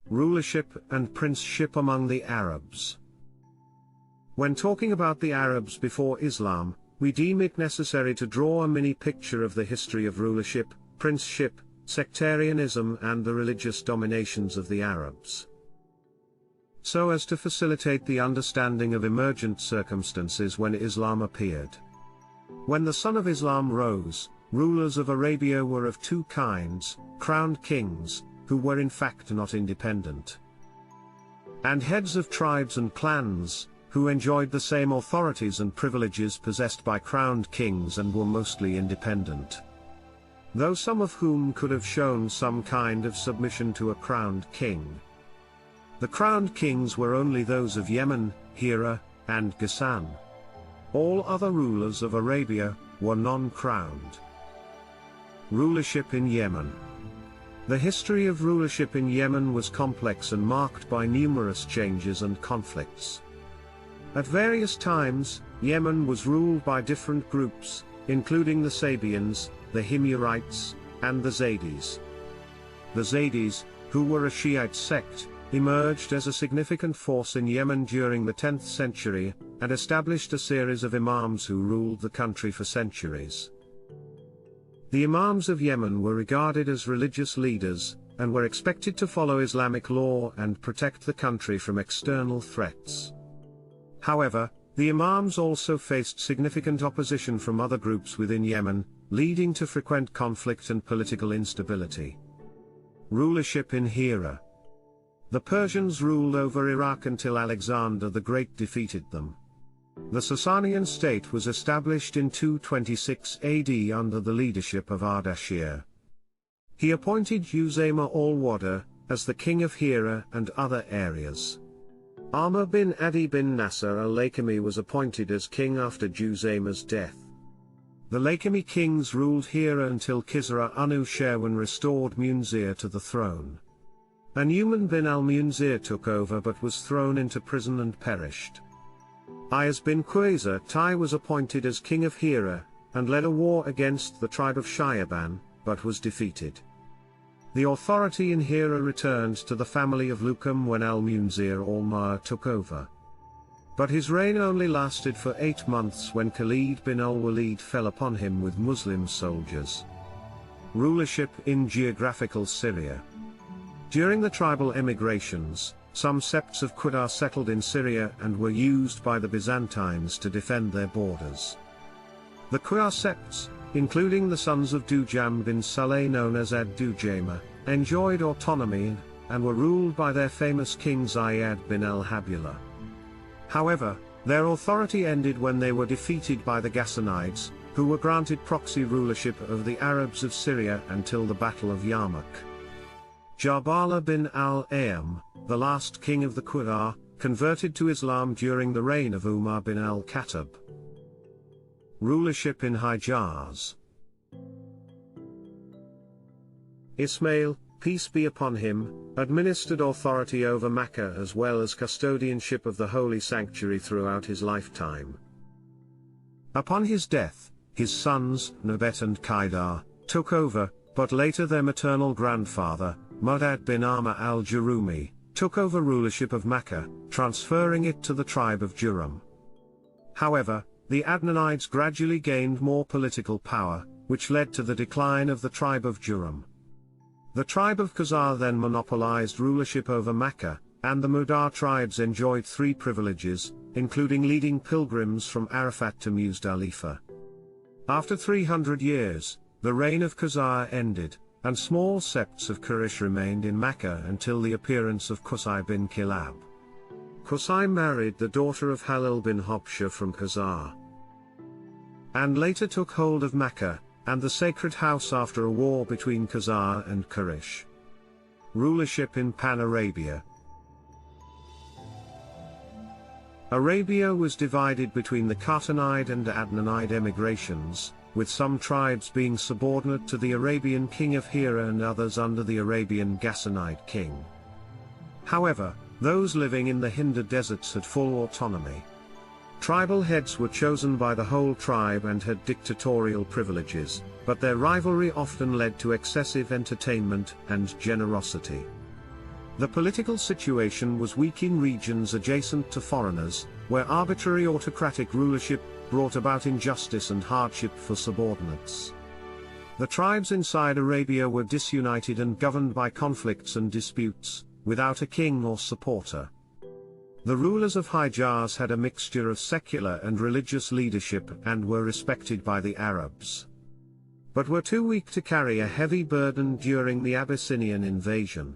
Rulership and princeship among the Arabs. When talking about the Arabs before Islam, we deem it necessary to draw a mini picture of the history of rulership, princeship, sectarianism and the religious dominations of the Arabs, so as to facilitate the understanding of emergent circumstances when Islam appeared. When the sun of Islam rose, rulers of Arabia were of two kinds: crowned kings, who were in fact not independent, and heads of tribes and clans, who enjoyed the same authorities and privileges possessed by crowned kings and were mostly independent, though some of whom could have shown some kind of submission to a crowned king. The crowned kings were only those of Yemen, Hira, and Ghassan. All other rulers of Arabia were non-crowned. Rulership in Yemen. The history of rulership in Yemen was complex and marked by numerous changes and conflicts. At various times, Yemen was ruled by different groups, including the Sabians, the Himyarites, and the Zaydis. The Zaydis, who were a Shiite sect, emerged as a significant force in Yemen during the 10th century, and established a series of imams who ruled the country for centuries. The imams of Yemen were regarded as religious leaders, and were expected to follow Islamic law and protect the country from external threats. However, the imams also faced significant opposition from other groups within Yemen, leading to frequent conflict and political instability. Rulership in Hira. The Persians ruled over Iraq until Alexander the Great defeated them. The Sasanian state was established in 226 AD under the leadership of Ardashir. He appointed Uzayma al-Wada as the king of Hira and other areas. Amr bin Adi bin Nasser al-Lakami was appointed as king after Uzayma's death. The Lakami kings ruled Hira until Kisra Anu Sherwan restored Munzir to the throne. An-Numan bin al-Munzir took over but was thrown into prison and perished. Ayaz bin Qusay was appointed as king of Hira, and led a war against the tribe of Shayaban, but was defeated. The authority in Hira returned to the family of Lukam when al-Munzir al-Mar took over. But his reign only lasted for 8 months when Khalid bin al-Walid fell upon him with Muslim soldiers. Rulership in geographical Syria. During the tribal emigrations, some septs of Qudar settled in Syria and were used by the Byzantines to defend their borders. The Qudar septs, including the sons of Dujam bin Saleh known as Ad-Dujama, enjoyed autonomy and were ruled by their famous king Ziyad bin al-Habula. However, their authority ended when they were defeated by the Ghassanides, who were granted proxy rulership of the Arabs of Syria until the Battle of Yarmouk. Jabala bin al-Ayyam, the last king of the Qudar, converted to Islam during the reign of Umar bin al-Khattab. Rulership in Hijaz. Ismail, peace be upon him, administered authority over Mecca as well as custodianship of the holy sanctuary throughout his lifetime. Upon his death, his sons, Nabet and Qaidar, took over, but later their maternal grandfather, Mudad bin Amr al-Jurumi, took over rulership of Mecca, transferring it to the tribe of Jurum. However, the Adnanides gradually gained more political power, which led to the decline of the tribe of Jurum. The tribe of Khazar then monopolized rulership over Mecca, and the Mudar tribes enjoyed 3 privileges, including leading pilgrims from Arafat to Muzdalifa. After 300 years, the reign of Khazar ended, and small septs of Quraysh remained in Mecca until the appearance of Qusay bin Kilab. Qusay married the daughter of Halil bin Hobshah from Khazar, and later took hold of Mecca and the sacred house after a war between Khazar and Quraysh. Rulership in Pan-Arabia. Arabia was divided between the Khatanide and Adnanide emigrations, with some tribes being subordinate to the Arabian king of Hira and others under the Arabian Ghassanide king. However, those living in the Hindar deserts had full autonomy. Tribal heads were chosen by the whole tribe and had dictatorial privileges, but their rivalry often led to excessive entertainment and generosity. The political situation was weak in regions adjacent to foreigners, where arbitrary autocratic rulership brought about injustice and hardship for subordinates. The tribes inside Arabia were disunited and governed by conflicts and disputes, without a king or supporter. The rulers of Hijaz had a mixture of secular and religious leadership and were respected by the Arabs, but were too weak to carry a heavy burden during the Abyssinian invasion.